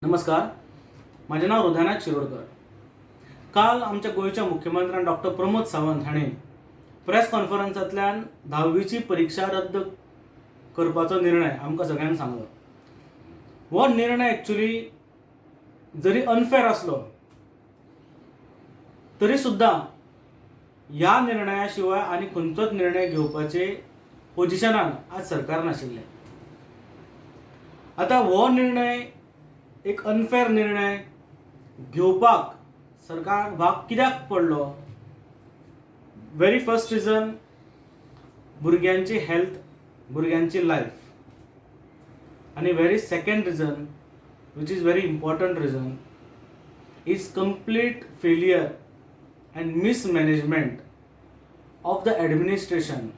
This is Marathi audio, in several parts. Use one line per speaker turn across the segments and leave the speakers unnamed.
नमस्कार, माझे नाव हृदयनाथ शिरोडकर. काल आमच्या गोयच्या मुख्यमंत्र्यान डॉक्टर प्रमोद सावंत हांणी प्रेस कॉन्फरन्सांतल्यान 10वीची परीक्षा रद्द करपाचो निर्णय आमकां सगळ्यांक सांगलो. हो निर्णय एक्चुअली जरी अनफेअर आसलो तरी सुद्दां ह्या निर्णया शिवाय आनी खंयचोच निर्णय घेवपाचे पोजिशनान आज सरकार नाशिल्लें. आता हो निर्णय एक अनफेअर निर्णय घेवपाक सरकार भाग कित्याक पडलो? व्हेरी फर्स्ट रिजन, भुरग्यांची हेल्थ, भुरग्यांची लायफ. आणि very second reason, which is very important reason, is complete failure and mismanagement of the administration.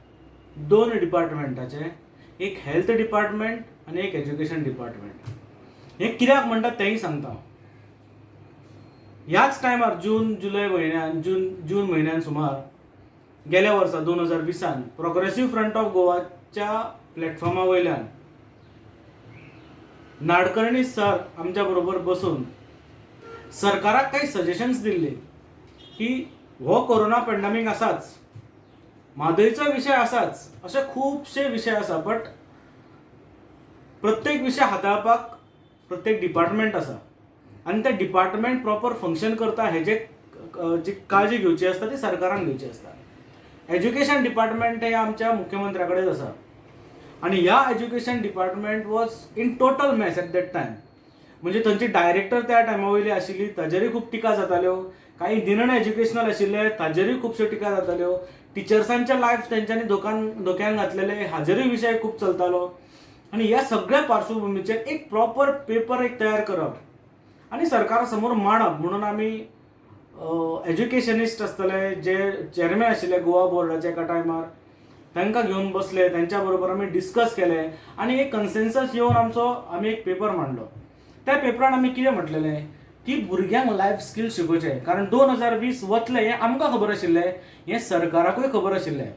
दोन डिपार्टमेंटाचे, एक हेल्थ डिपार्टमेंट आणि एक एज्युकेशन डिपार्टमेंट. हे कित्याक म्हणटात तेंय सांगता. ह्याच टायमार जून म्हयन्यान सुमार गेल्या वर्सा 2020 प्रोग्रेसिव्ह फ्रंट ऑफ गोवाच्या प्लॅटफॉर्मा वयल्यान नाडकर्णी सर आमच्या बरोबर बसून सरकाराक काही सजेशन्स दिल्ले की हो कोरोना पॅन्डेमीक आसाच, म्हादयचो विशय आसाच, असे खूबशे विशय आसा, बट प्रत्येक विशय हाताळपाक प्रत्येक डिपार्टमेंट आसा आणि ते डिपार्टमेंट प्रॉपर फंक्शन करता हेजे जी काळजी घेवची आसता ती सरकारान घेवची आसता. एज्युकेशन डिपार्टमेंट हे आमच्या मुख्यमंत्र्या कडेच आसा आणि ह्या education department was in total mess at that time. म्हणजे थंयची डायरेक्टर त्या टायमा वयली आशिल्ली, ताजेरूय खूब टिका जाताल्यो. काही निर्णय एज्युकेशनल आशिल्ले, ताजेरूय खुबश्यो टिका जाताल्यो. टिचर्सांचे लायफ तेंच्यांनी धोक्यान घातलेले, हाजेरूय विशय खूब चलतालो. आणि ह्या सगळ्या पार्श्वभूमीचेर एक प्रॉपर पेपर तयार करप आणि सरकारा समोर मांडप म्हणून आमी एज्युकेशनिस्ट आसतले, जे चेअरमॅन आशिल्ले गोवा बोर्डाचे एका टायमार, तांकां घेवन बसले, त्यांच्या बरोबर आमी डिस्कस केले आणि एक कन्सेन्सस येवन आमी एक पेपर मांडलो. त्या पेपरान आमी कितें म्हटलेलें की भुरग्यांक लायफ स्किल शिकोवचे, कारण 2020 वतले हें आमकां खबर आशिल्लें, हें सरकाराकूय खबर आशिल्लें.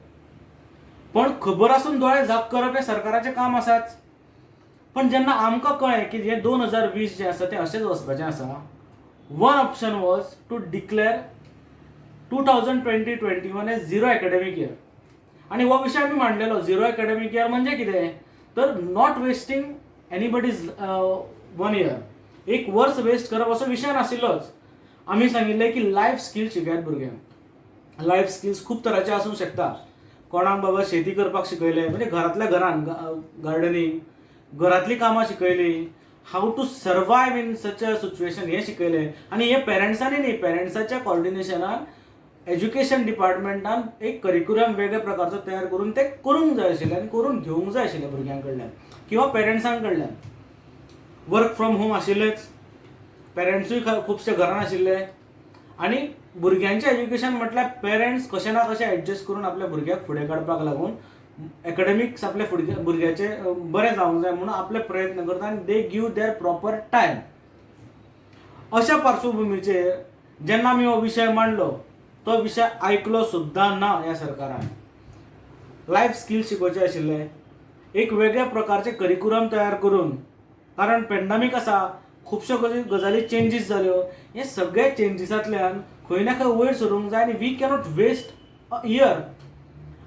पण खबर आसून दोळे झाक करप हें सरकाराचें काम आसाच. पण जेन्ना आमकां कळ्ळें की हें 2020 जें आसा तें अशेंच वचपाचें आसा, one option was to declare 2020-21 as zero academic year. आणि हो विशय आमी मांडलेलो. झिरो एकेडमिक इयर म्हणजे कितें तर not wasting anybody's one year, एक वर्स वेस्ट करप असो विशय नाशिल्लोच. आमी सांगिल्लें की लायफ स्किल शिकयात भुरग्यांक. लायफ स्किल्स खूब तरांचे आसूंक शकता. कोणाक बाबा शेती करपाक शिकयलें, म्हणजे घरांतल्या घरान गार्डनिंग, घरातली कामां शिकयली, how to survive in such a situation हें शिकयलें. आणि हे पेरंट्सांनी न्ही, पेरंट्साच्या कॉर्डिनेशनान एज्युकेशन डिपार्टमेंटान एक करिक्युलम वेगळ्या प्रकारचो तयार करून ते करूंक जाय आशिल्लें आणि करून घेवंक जाय आशिल्लें भुरग्यां कडल्यान किंवा पेरंट्सां कडल्यान. वर्क फ्रॉम होम आशिल्लेच, पेरंट्सूय खुबशे घरान आशिल्ले आणि भुरग्यांचें एज्युकेशन म्हटल्यार पेरंट्स कशे ना कशे एडजस्ट करून आपल्या भुरग्याक फुडें काडपाक लागून एकाडेमिक्स आपल्या भुरग्याचे बरें जावंक जाय म्हणून आपले प्रयत्न करता आनी they give their proper time. अशा पार्श्वभूमीचेर जेन्ना आमी हो विशय मांडलो, तो विशय आयकलो सुद्दां ना ह्या सरकारान. लायफ स्किल शिकोवचे आशिल्ले, एक वेगळ्या प्रकारचे करिक्युलम तयार करून, कारण पॅन्डेमीक आसा, खुबश्यो गजाली चेंजीस जाल्यो. हे सगळे चेंजीसांतल्यान खंय ना खंय वयर सरूंक जाय आनी we cannot waste a year.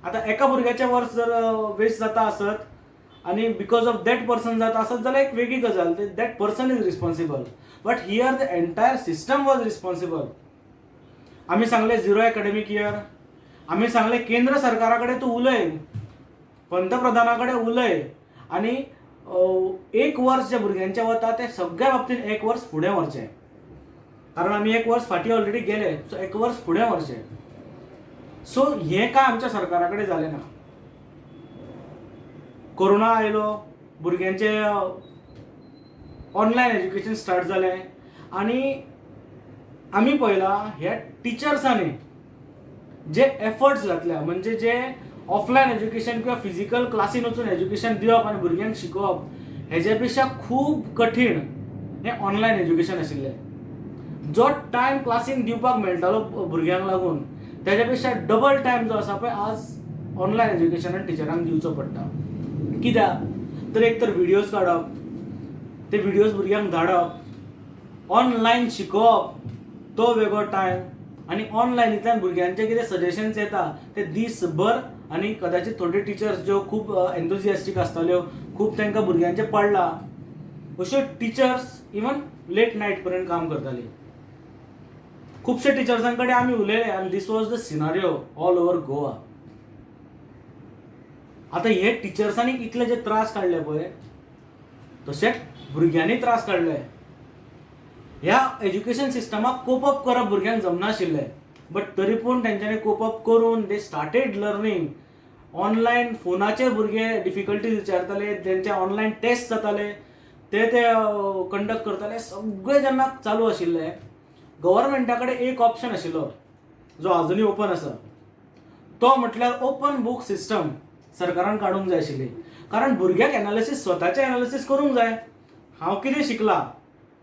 आता एका भुरग्याचें वर्स जर वेस्ट जाता आसत आनी बिकॉज ऑफ दॅट पर्सन जाता आसत जाल्यार एक वेगळी गजाल, that person is responsible. But here the entire system was responsible. आमी सांगलें झिरो एकेडमिक इयर. आमी सांगलें केंद्र सरकारा कडेन तूं उलय, पंतप्रधाना कडेन उलय आनी एक वर्स जे भुरग्यांचें वता तें सगळ्या बाबतींत एक वर्स फुडें व्हरचें. कारण आमी एक वर्स फाटीं ऑलरेडी गेले, सो एक वर्स फुडें व्हरचें. सो हें काय आमच्या सरकारा कडेन जालें ना. कोरोना आयलो, भुरग्यांचें ऑनलायन एज्युकेशन स्टार्ट जालें आनी आमी पळयलां ह्या टिचर्सांनी जे एफर्ट्स घातल्या, म्हणजे जे ऑफलायन एज्युकेशन किंवा फिजिकल क्लासीन वचून एज्युकेशन दिवप आनी भुरग्यांक शिकोवप, हेजे पेक्षा खूब कठीण हें ऑनलायन एज्युकेशन आशिल्लें. जो टायम क्लासीन दिवपाक मेळटालो भुरग्यांक लागून, तेज्या पेक्षा डबल टायम जो आसा पळय आज ऑनलायन एज्युकेशनान टिचरांक दिवचो पडटा. कित्याक तर एक तर व्हिडियोज काडप, ते व्हिडियोज भुरग्यांक धाडप, ऑनलायन शिकोवप तो वेगळो टायम, आनी ऑनलायनींतल्यान भुरग्यांचे कितें सजेशन्स येता ते दीसभर, आनी कदाचित थोड्यो टिचर्स ज्यो खूब एन्थुजियास्टीक आसतल्यो, खूब तांकां भुरग्यांचें पडलां, अश्यो टिचर्स इवन लेट नायट पर्यंत काम करताली. खुबशे टिचर्सां कडेन आमी उलयले आनी this was the scenario all over Goa. आतां हे टिचर्सांनी इतले जे त्रास काडले पळय, तशेंच भुरग्यांनी त्रास काडले. ह्या एज्युकेशन सिस्टमाक कोप अप करप भुरग्यांक जमनाशिल्लें, बट तरी पूण तेंच्यांनी कोप अप करून दे स्टार्टेड लर्निंग. ऑनलायन फोनाचेर भुरगे डिफिकल्टीज विचारताले, तेंचे ऑनलायन टेस्ट जाताले, ते कंडक्ट करताले. सगळें जेन्ना चालू आशिल्लें, गव्हर्मेंटा कडेन एक ऑप्शन आशिल्लो जो आजुनूय ओपन आसा, तो म्हटल्यार ओपन बुक सिस्टम सरकारान काडूंक जाय आशिल्ली. कारण भुरग्याक एनालिसीस, स्वताचें एनालिसीस करूंक जाय. हांव कितें शिकलां,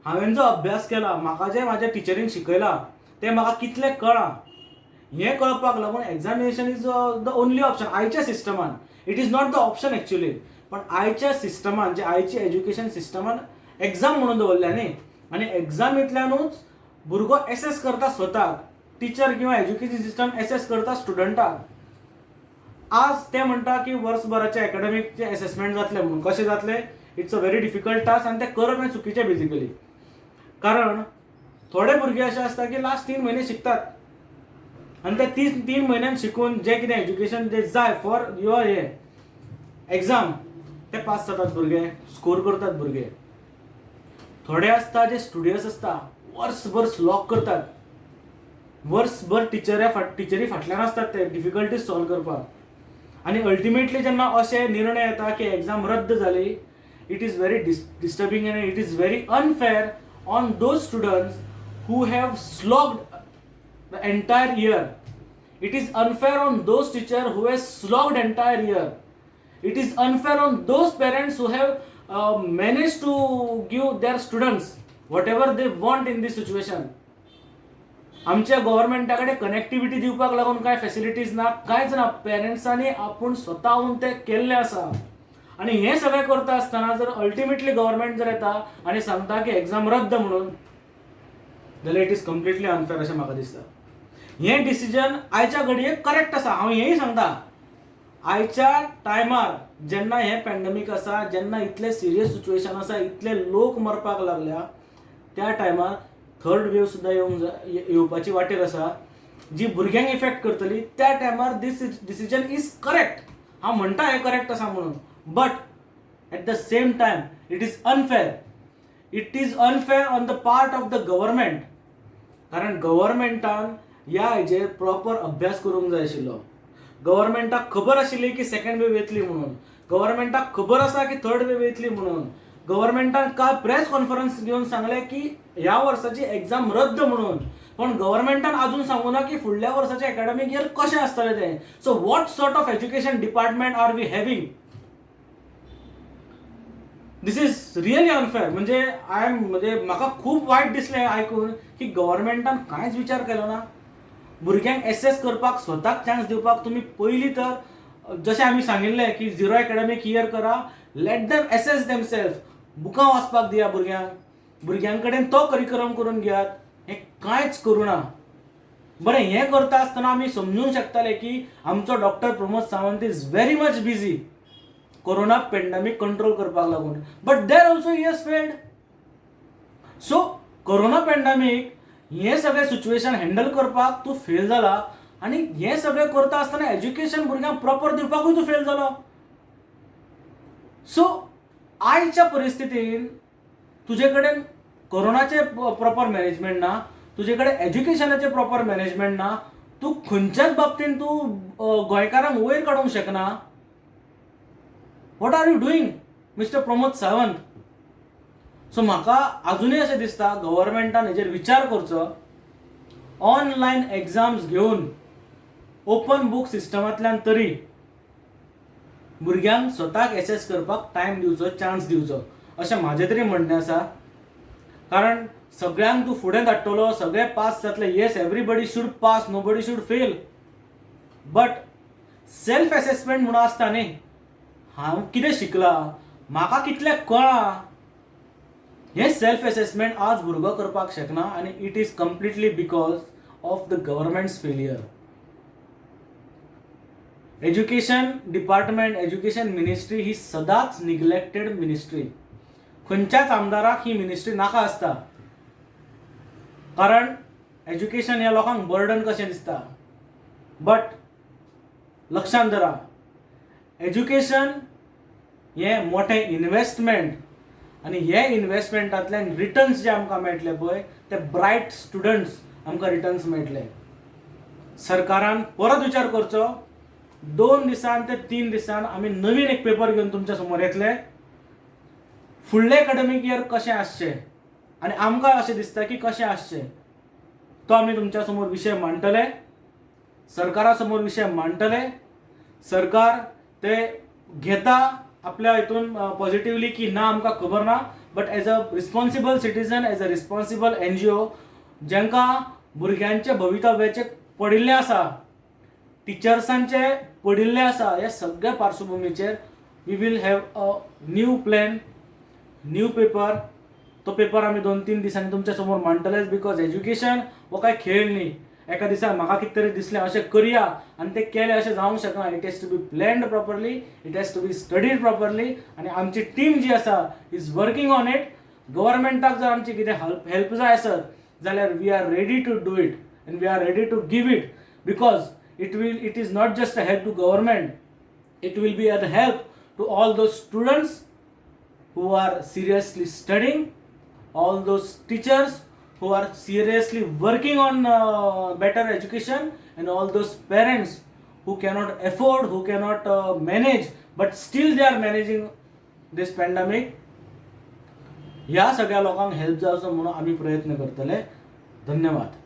हांवें जो अभ्यास केला, म्हाका जें म्हाज्या टिचरीन शिकयलां तें म्हाका कितलें कळ्ळां, हें कळपाक लागून examination is the only option आयच्या सिस्टमान. It is not the option actually, पण आयच्या सिस्टमान, जे आयची एज्युकेशन सिस्टमान एग्जाम म्हणून दवरल्या न्ही, आनी एग्जामींतल्यानूच भुरगो एसेस करता स्वताक, टिचर किंवा एज्युकेशन सिस्टम एसेस करता स्टुडंटाक. आज ते म्हणटा की वर्सभराचे एकाडेमीकचे असेसमेंट जातले म्हणून. कशें जातले? It's a very difficult task, आनी ते करप हें चुकीचें बेसिकली. कारण थोडे भुरगे अशे आसता की लास्ट 3 म्हयने शिकतात, आनी ते 3 म्हयन्यान शिकून जे कितें एज्युकेशन जे जाय फॉर युअर हे एग्जाम, ते पास जातात भुरगे, स्कोर करतात भुरगे. थोडे आसता जे स्टुडियस आसता, वर्सभर स्लॉग करतात, वर्सभर टिचरी फाटल्यान आसतात ते डिफिकल्टीज सॉल्व करपाक. आनी अल्टिमेटली जेन्ना अशे निर्णय येता की एग्जाम रद्द जाली, it is very disturbing and it is very unfair on those students who have slogged the entire year. It is unfair on those teacher who have slogged entire year. It is unfair on those parents who have manage to give their students whatever they want in this situation. आमच्या गव्हर्मेंटा कडेन कनेक्टिविटी दिवपाक लागून कांय फॅसिलिटीज ना, कांयच ना. पेरेंट्सांनी आपूण स्वताहून ते केल्ले आसा. आनी हें सगळें करता आसतना जर अल्टिमेटली गव्हर्मेंट जर येता आनी सांगता की एग्जाम रद्द म्हणून, जाल्यार इट इज कंप्लिटली अनफेअर अशें म्हाका दिसता. हें डिसिजन आयच्या घडयेक करेक्ट आसा. हांव हेंय सांगता, आयच्या टायमार जेन्ना हें पॅन्डेमीक आसा, जेन्ना इतलें सिरियस सिच्युएशन आसा, इतले लोक मरपाक लागल्या, त्या टायमार थर्ड वेव सुद्दां येवपाची वाटेर आसा, जी भुरग्यांक इफेक्ट करतली. त्या टायमार दीस डिसिजन इज करेक्ट. हांव म्हणटा हें करेक्ट आसा म्हणून, but at the same time it is unfair. It is unfair on the part of the government. कारण गव्हर्मेंटान ह्या हेजेर प्रॉपर अभ्यास करूंक जाय आशिल्लो. गव्हर्मेंटाक खबर आशिल्ली की सेकंड वेव येतली म्हणून, गव्हर्मेंटाक खबर आसा की थर्ड वेव येतली म्हणून. गव्हर्मेंटान काल प्रेस कॉन्फरन्स घेवन सांगलें की ह्या वर्साची एग्जाम रद्द म्हणून, पण गव्हर्मेंटान अजून सांगू ना की फुडल्या वर्साचे एकाडेमीक इयर कशें आसतलें तें. So what sort of education department are we having? This is really unfair. म्हणजे म्हाका खूब वायट दिसलें आयकून की गव्हर्मेंटान कांयच विचार केलो ना. भुरग्यांक एसेस करपाक, स्वताक चान्स दिवपाक तुमी पयलीं तर जशें आमी सांगिल्लें की 0 एकाडेमीक इयर करा, लेट देम एसेस देमसेल्फ. बुकां वाचपाक दिया भुरग्यांक, भुरग्यां कडेन तो करिकुलम करून घेयात. हें कांयच करूं ना. बरें, हें करता आसतना आमी समजूंक शकताले की आमचो doctor Pramod Sawant is very much busy corona pandemic control करपाक लागून, but there also he has failed. So corona pandemic हें सगळें सिच्युएशन हँडल करपाक तूं फेल जाला, आनी हें सगळें करता आसतना एज्युकेशन भुरग्यांक प्रॉपर दिवपाकूय तूं फेल जालो. सो आयच्या परिस्थितीन तुजे कडेन कोरोनाचे प्रॉपर मॅनेजमेंट ना, तुजे कडेन एज्युकेशनाचे प्रॉपर मॅनेजमेंट ना, तूं खंयच्याच बाबतीन तूं गोंयकारांक वयर काडूंक शकना. What are you doing mister Pramod Sawant? So म्हाका अजुनूय अशें दिसता गव्हर्मेंटान हेजेर विचार करचो. ऑनलायन एग्जाम्स घेवन ओपन बुक सिस्टमांतल्यान तरी भुरग्यांक स्वताक एसेस करपाक टायम दिवचो, चान्स दिवचो, अशें म्हाजें तरी म्हणणें आसा. कारण सगळ्यांक तूं फुडें धाडटलो, सगळे पास जातले. Yes, everybody should pass, nobody should fail. But self assessment म्हणून आसता न्ही. हांव कितें शिकलां, म्हाका कितलें कळ्ळां, हे सेल्फ असेसमेंट आज भुरगो करपाक शकना आणि it is completely because of the government's failure. Education department, education ministry ही सदांच निग्लेक्टेड मिनिस्ट्री. खंयच्याच आमदाराक ही मिनिस्ट्री नाका आसता, कारण एज्युकेशन ह्या लोकांक बर्डन कशें दिसता. बट लक्षांत धरा, एज्युकेशन हे मोठे इन्व्हेस्टमेंट आणि हे इन्व्हेस्टमेंटांतल्यान रिटर्न्स जे आमकां मेळटले पळय ते ब्रायट स्टुडंट्स आमकां रिटर्न्स मेळटले. सरकारान परत विचार करचो. 2 दिसान ते 3 दिसान आमी नवीन एक पेपर घेवन तुमच्या समोर येतले. फुडले एकाडेमीक इयर कशें आसचें आनी आमकां अशें दिसता की कशें आसचें तो आमी तुमच्या समोर विशय मांडटले, सरकारा समोर विशय मांडटले. सरकार ते घेता आपल्या हितून पॉझिटिव्हली की ना आमकां खबर ना, but as a responsible citizen, as a responsible NGO जांकां भुरग्यांचे भवितव्याचे पडिल्ले आसा, टिचर्सांचे पडिल्ले आसा, ह्या सगळ्या पार्श्वभूमीचेर we will have a new plan, new paper. तो पेपर आमी 2-3 दिसांनी तुमच्या समोर मांडटलेच. बिकॉज एज्युकेशन हो काय खेळ न्ही. एका दिसान म्हाका कितें तरी दिसलें अशें करया आनी तें केलें अशें जावंक शकना. It has to be planned properly, it has to be studied properly आनी आमची टीम जी आसा इज वर्किंग ऑन इट. गव्हर्नमेंटाक जर आमची कितें हेल्प जाय आसत जाल्यार we are ready to do it and we are ready to give it. Because it is not just a help to government, it will be a help to all those students who are seriously studying, all those teachers who are seriously working on better education, and all those parents who cannot afford, who cannot manage, but still they are managing this pandemic. ह्या सगळ्या लोकांक हेल्प जावचो म्हणून आम्ही प्रयत्न करतले. धन्यवाद.